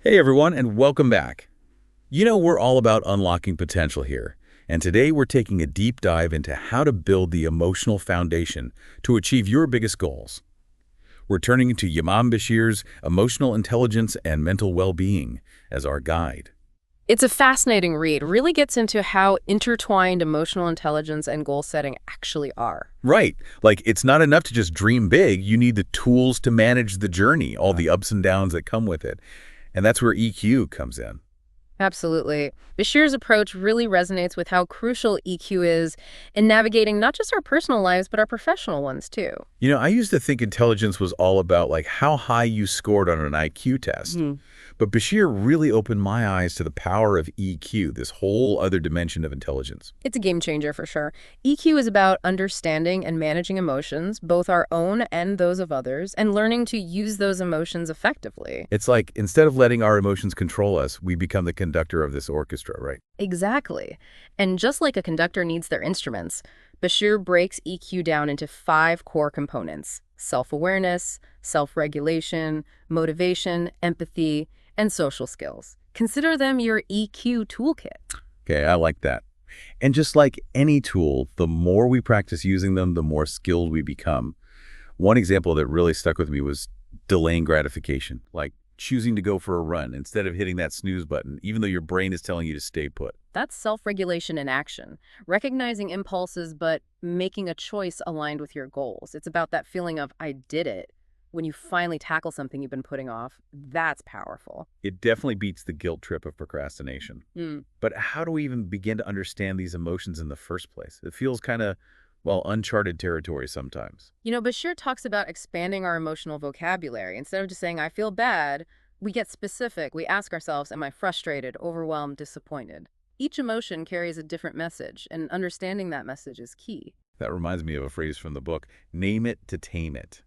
Hey everyone, and welcome back. We're all about unlocking potential here, and today we're taking a deep dive into how to build the emotional foundation to achieve your biggest goals. We're turning to Imam Bashir's Emotional Intelligence and Mental Well-Being as our guide. It's a fascinating read. Really gets into how intertwined emotional intelligence and goal setting actually are. Right, like it's not enough to just dream big, you need the tools to manage the journey, all the ups and downs that come with it. And that's where EQ comes in. Absolutely. Bashir's approach really resonates with how crucial EQ is in navigating not just our personal lives, but our professional ones too. I used to think intelligence was all about like how high you scored on an IQ test. But Bashir really opened my eyes to the power of EQ, this whole other dimension of intelligence. It's a game changer for sure. EQ is about understanding and managing emotions, both our own and those of others, and learning to use those emotions effectively. It's like instead of letting our emotions control us, we become the conductor of this orchestra, right? Exactly. And just like a conductor needs their instruments, Bashir breaks EQ down into 5 core components: self-awareness, self-regulation, motivation, empathy, and social skills. Consider them your EQ toolkit. Okay, I like that. And just like any tool, the more we practice using them, the more skilled we become. One example that really stuck with me was delaying gratification, like choosing to go for a run instead of hitting that snooze button, even though your brain is telling you to stay put. That's self-regulation in action, recognizing impulses but making a choice aligned with your goals. It's about that feeling of, I did it. When you finally tackle something you've been putting off, that's powerful. It definitely beats the guilt trip of procrastination. But how do we even begin to understand these emotions in the first place? It feels kind of, well, uncharted territory sometimes. Bashir talks about expanding our emotional vocabulary. Instead of just saying, I feel bad, we get specific. We ask ourselves, am I frustrated, overwhelmed, disappointed? Each emotion carries a different message, and understanding that message is key. That reminds me of a phrase from the book, name it to tame it.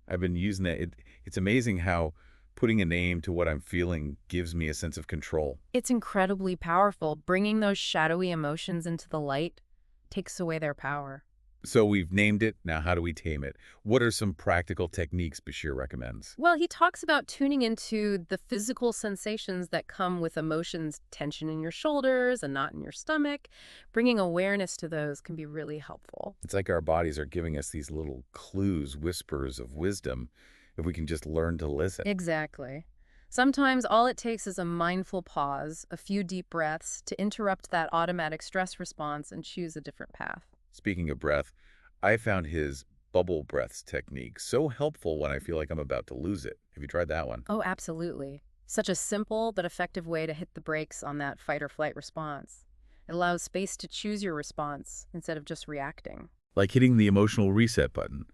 I've been using that. It's amazing how putting a name to what I'm feeling gives me a sense of control. It's incredibly powerful. Bringing those shadowy emotions into the light takes away their power. So we've named it. Now, how do we tame it? What are some practical techniques Bashir recommends? Well, he talks about tuning into the physical sensations that come with emotions, tension in your shoulders, a knot in your stomach. Bringing awareness to those can be really helpful. It's like our bodies are giving us these little clues, whispers of wisdom, if we can just learn to listen. Exactly. Sometimes all it takes is a mindful pause, a few deep breaths to interrupt that automatic stress response and choose a different path. Speaking of breath, I found his bubble breaths technique so helpful when I feel like I'm about to lose it. Have you tried that one? Oh, absolutely. Such a simple but effective way to hit the brakes on that fight or flight response. It allows space to choose your response instead of just reacting. Like hitting the emotional reset button.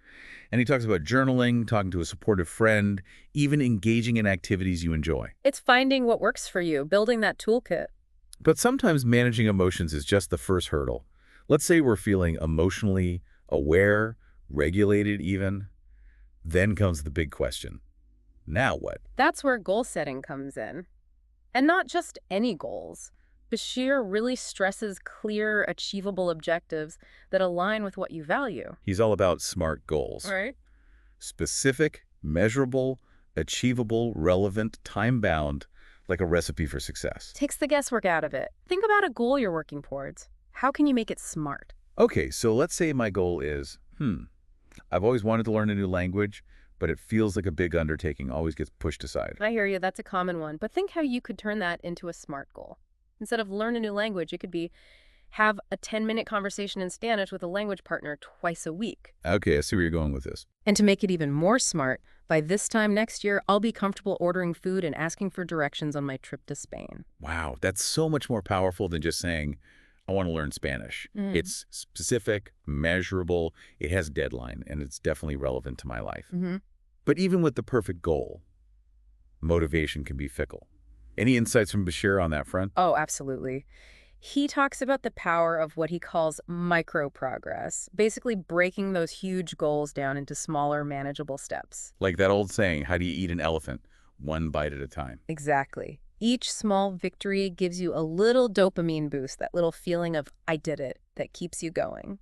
And he talks about journaling, talking to a supportive friend, even engaging in activities you enjoy. It's finding what works for you, building that toolkit. But sometimes managing emotions is just the first hurdle. Let's say we're feeling emotionally aware, regulated even. Then comes the big question. Now what? That's where goal setting comes in. And not just any goals. Bashir really stresses clear, achievable objectives that align with what you value. He's all about SMART goals. Right. Specific, measurable, achievable, relevant, time-bound, like a recipe for success. Takes the guesswork out of it. Think about a goal you're working towards. How can you make it smart? Okay, so let's say my goal is, I've always wanted to learn a new language, but it feels like a big undertaking, always gets pushed aside. I hear you, that's a common one. But think how you could turn that into a SMART goal. Instead of learn a new language, it could be have a 10-minute conversation in Spanish with a language partner twice a week. Okay, I see where you're going with this. And to make it even more smart, by this time next year, I'll be comfortable ordering food and asking for directions on my trip to Spain. Wow, that's so much more powerful than just saying, I want to learn Spanish. It's specific, measurable, it has a deadline, and it's definitely relevant to my life. But even with the perfect goal, motivation can be fickle. Any insights from Bashir on that front? Oh, absolutely. He talks about the power of what he calls micro progress, basically breaking those huge goals down into smaller, manageable steps. Like that old saying, how do you eat an elephant? One bite at a time. Exactly. Each small victory gives you a little dopamine boost, that little feeling of, I did it, that keeps you going.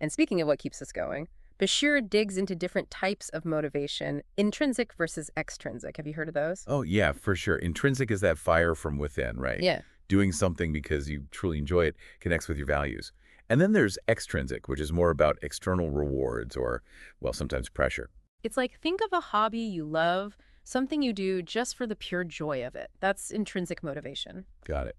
And speaking of what keeps us going, Bashir digs into different types of motivation, intrinsic versus extrinsic. Have you heard of those? Oh, yeah, for sure. Intrinsic is that fire from within, right? Yeah. Doing something because you truly enjoy it connects with your values. And then there's extrinsic, which is more about external rewards or, well, sometimes pressure. It's like think of a hobby you love, something you do just for the pure joy of it. That's intrinsic motivation. Got it.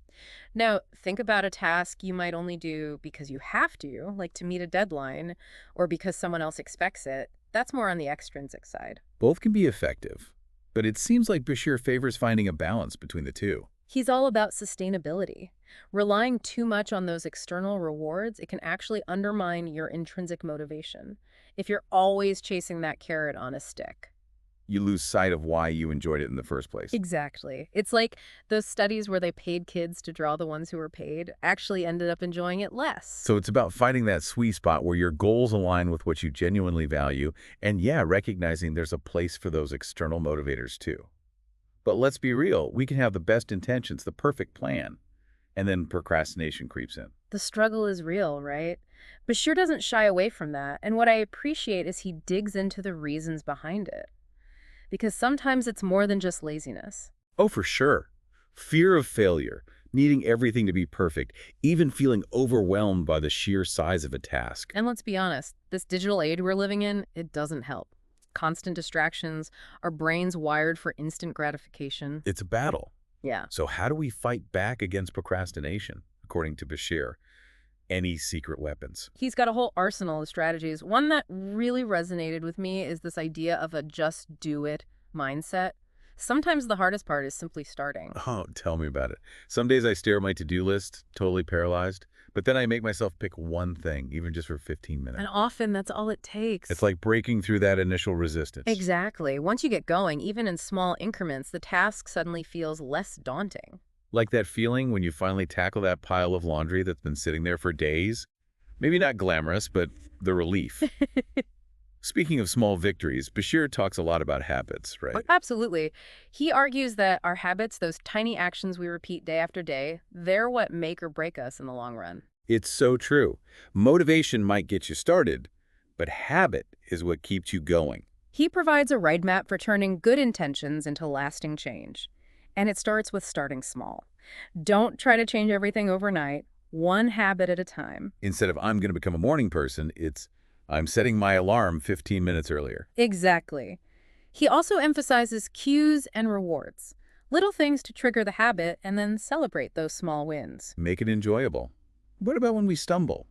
Now, think about a task you might only do because you have to, like to meet a deadline, or because someone else expects it. That's more on the extrinsic side. Both can be effective, but it seems like Bashir favors finding a balance between the two. He's all about sustainability. Relying too much on those external rewards, it can actually undermine your intrinsic motivation if you're always chasing that carrot on a stick. You lose sight of why you enjoyed it in the first place. Exactly. It's like those studies where they paid kids to draw the ones who were paid actually ended up enjoying it less. So it's about finding that sweet spot where your goals align with what you genuinely value, and yeah, recognizing there's a place for those external motivators too. But let's be real, we can have the best intentions, the perfect plan, and then procrastination creeps in. The struggle is real, right? Bashir doesn't shy away from that, and what I appreciate is he digs into the reasons behind it. Because sometimes it's more than just laziness. Oh, for sure. Fear of failure, needing everything to be perfect, even feeling overwhelmed by the sheer size of a task. And let's be honest, this digital age we're living in, it doesn't help. Constant distractions, our brains wired for instant gratification. It's a battle. Yeah. So how do we fight back against procrastination, according to Bashir? Any secret weapons? He's got a whole arsenal of strategies. One that really resonated with me is this idea of a just do it mindset. Sometimes the hardest part is simply starting. Oh, tell me about it. Some days I stare at my to-do list, totally paralyzed, but then I make myself pick one thing, even just for 15 minutes. And often that's all it takes. It's like breaking through that initial resistance. Exactly. Once you get going, even in small increments, the task suddenly feels less daunting. Like that feeling when you finally tackle that pile of laundry that's been sitting there for days? Maybe not glamorous, but the relief. Speaking of small victories, Bashir talks a lot about habits, right? Absolutely. He argues that our habits, those tiny actions we repeat day after day, they're what make or break us in the long run. It's so true. Motivation might get you started, but habit is what keeps you going. He provides a roadmap for turning good intentions into lasting change. And it starts with starting small. Don't try to change everything overnight, one habit at a time. Instead of I'm going to become a morning person, it's I'm setting my alarm 15 minutes earlier. Exactly. He also emphasizes cues and rewards, little things to trigger the habit and then celebrate those small wins. Make it enjoyable. What about when we stumble?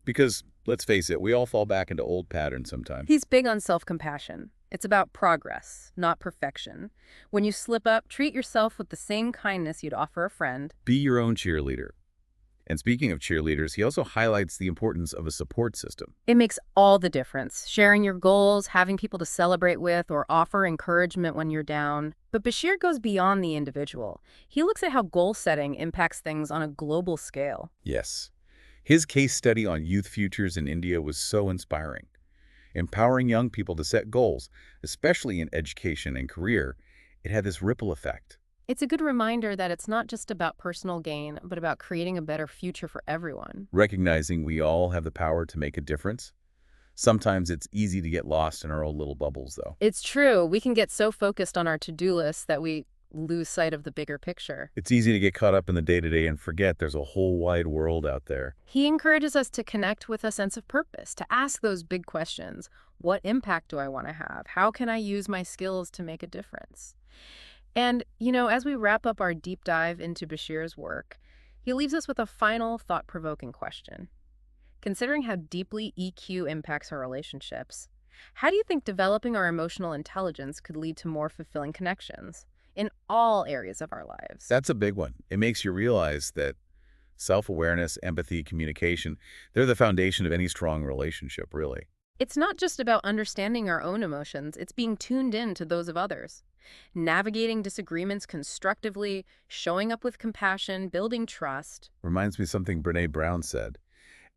Because, let's face it, we all fall back into old patterns sometimes. He's big on self-compassion. It's about progress, not perfection. When you slip up, treat yourself with the same kindness you'd offer a friend. Be your own cheerleader. And speaking of cheerleaders, he also highlights the importance of a support system. It makes all the difference. Sharing your goals, having people to celebrate with, or offer encouragement when you're down. But Bashir goes beyond the individual. He looks at how goal setting impacts things on a global scale. Yes. His case study on youth futures in India was so inspiring. Empowering young people to set goals, especially in education and career, it had this ripple effect. It's a good reminder that it's not just about personal gain, but about creating a better future for everyone. Recognizing we all have the power to make a difference. Sometimes it's easy to get lost in our own little bubbles, though. It's true. We can get so focused on our to-do list that we lose sight of the bigger picture. It's easy to get caught up in the day-to-day and forget there's a whole wide world out there. He encourages us to connect with a sense of purpose, to ask those big questions. What impact do I want to have? How can I use my skills to make a difference? And, as we wrap up our deep dive into Bashir's work, he leaves us with a final thought-provoking question. Considering how deeply EQ impacts our relationships, how do you think developing our emotional intelligence could lead to more fulfilling connections in all areas of our lives? That's a big one. It makes you realize that self-awareness, empathy, communication, they're the foundation of any strong relationship, really. It's not just about understanding our own emotions, it's being tuned in to those of others. Navigating disagreements constructively, showing up with compassion, building trust. Reminds me of something Brené Brown said.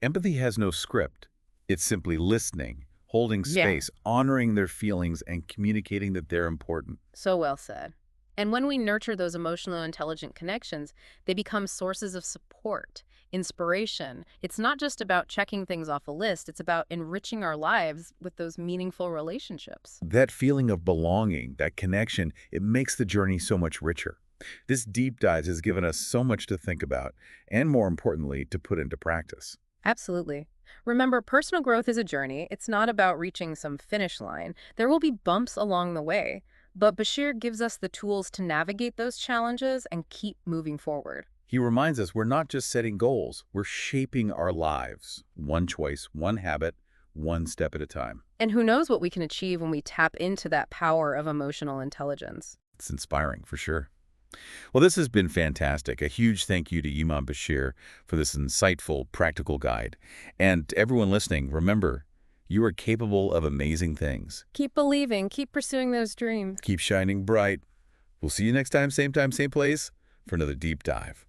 Empathy has no script. It's simply listening, holding space, honoring their feelings, and communicating that they're important. So well said. And when we nurture those emotional intelligent connections, they become sources of support, inspiration. It's not just about checking things off a list, it's about enriching our lives with those meaningful relationships. That feeling of belonging, that connection, it makes the journey so much richer. This deep dive has given us so much to think about, and more importantly, to put into practice. Absolutely. Remember, personal growth is a journey. It's not about reaching some finish line. There will be bumps along the way, but Bashir gives us the tools to navigate those challenges and keep moving forward. He reminds us we're not just setting goals, we're shaping our lives. One choice, one habit, one step at a time. And who knows what we can achieve when we tap into that power of emotional intelligence. It's inspiring, for sure. Well, this has been fantastic. A huge thank you to Imam Bashir for this insightful, practical guide. And to everyone listening, remember, you are capable of amazing things. Keep believing, keep pursuing those dreams. Keep shining bright. We'll see you next time, same place, for another deep dive.